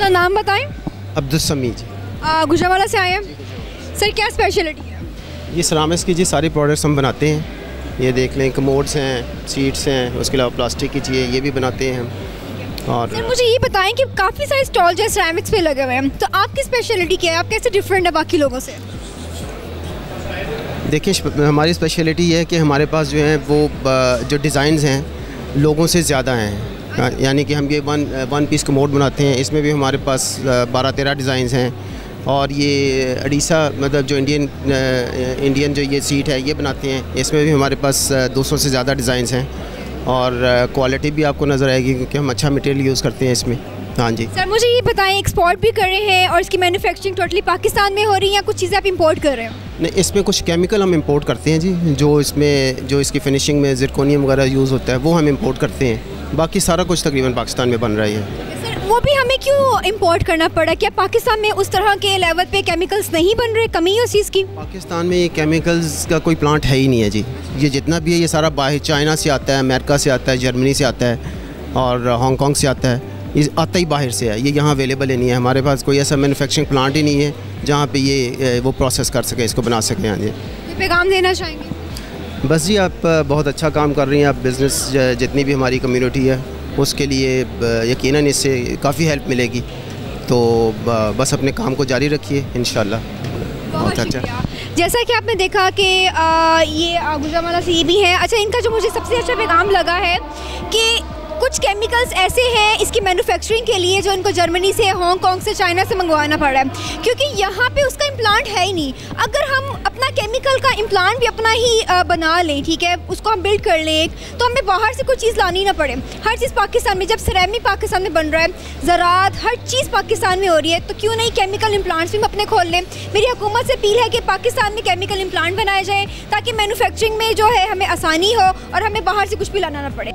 Sir नाम बताएं। अब्दुल समी जी। गुजरावाला से आए हैं। सर क्या स्पेशलिटी है? ये सरामिक्स की जी सारी प्रोडक्ट्स हम बनाते हैं। ये देख लें, कमोड्स हैं, सीट्स हैं, उसके अलावा प्लास्टिक की चीज़ें ये भी बनाते हैं हम। और सर मुझे ये बताएं कि काफ़ी सारे स्टॉल जो है सेरेमिक्स पे लगे हुए हैं, तो आपकी स्पेशलिटी क्या है? आप कैसे डिफरेंट है बाकी लोगों से? देखिए, हमारी स्पेशलिटी ये है कि हमारे पास जो है वो जो डिज़ाइंस हैं लोगों से ज़्यादा हैं। यानी कि हम ये वन पीस कमोड बनाते हैं, इसमें भी हमारे पास 12-13 डिज़ाइंस हैं। और ये अडीसा मतलब जो इंडियन जो ये सीट है ये बनाते हैं, इसमें भी हमारे पास 200 से ज़्यादा डिज़ाइंस हैं। और क्वालिटी भी आपको नज़र आएगी क्योंकि हम अच्छा मटेरियल यूज़ करते हैं इसमें। हाँ जी सर मुझे ये बताएं, एक्सपोर्ट भी कर रहे हैं और इसकी मैन्युफैक्चरिंग टोटली पाकिस्तान में हो रही है या कुछ चीज़ें आप इंपोर्ट कर रहे हैं? नहीं, इसमें कुछ केमिकल हम इंपोर्ट करते हैं जी, जो इसकी फिनिशिंग में ज़िरकोनियम वगैरह यूज़ होता है वो हम इंपोर्ट करते हैं। बाकी सारा कुछ तकरीबन पाकिस्तान में बन रहा है। सर वो भी हमें क्यों इंपोर्ट करना पड़ा? क्या पाकिस्तान में उस तरह के लेवल पे केमिकल्स नहीं बन रहे? कमी है उस चीज़ की? पाकिस्तान में ये केमिकल्स का कोई प्लांट है ही नहीं है जी। ये जितना भी है ये सारा बाहर चाइना से आता है, अमेरिका से आता है, जर्मनी से आता है और हांगकॉन्ग से आता है। ये आता ही बाहर से है, ये यहाँ अवेलेबल ही नहीं है। हमारे पास कोई ऐसा मैन्युफैक्चरिंग प्लांट ही नहीं है जहाँ पे ये वो प्रोसेस कर सके, इसको बना सकें। हाँ जी, पैगाम देना चाहेंगे? बस जी, आप बहुत अच्छा काम कर रही हैं। आप बिज़नेस जितनी भी हमारी कम्युनिटी है उसके लिए यकीनन इससे काफ़ी हेल्प मिलेगी। तो बस अपने काम को जारी रखिए इंशाल्लाह। बहुत अच्छा। जैसा कि आपने देखा कि ये गुजरावाला से ये भी है। अच्छा, इनका जो मुझे सबसे अच्छा पैगाम लगा है कि कुछ केमिकल्स ऐसे हैं इसकी मैन्युफैक्चरिंग के लिए जो इनको जर्मनी से, हांगकॉन्ग से, चाइना से मंगवाना पड़ रहा है क्योंकि यहाँ पे उसका इम्प्लांट है ही नहीं। अगर हम अपना केमिकल का इम्प्लांट भी अपना ही बना लें, ठीक है, उसको हम बिल्ड कर लें, तो हमें बाहर से कोई चीज़ लानी ना पड़े। हर चीज़ पाकिस्तान में, जब सिरेमिक पाकिस्तान में बन रहा है, ज़राअत हर चीज़ पाकिस्तान में हो रही है, तो क्यों नहीं केमिकल इम्प्लांट्स भी हम अपने खोल लें। मेरी हुकूमत से अपील है कि पाकिस्तान में केमिकल इम्प्लांट बनाए जाएँ ताकि मैन्युफैक्चरिंग में जो है हमें आसानी हो और हमें बाहर से कुछ भी लाना ना पड़े।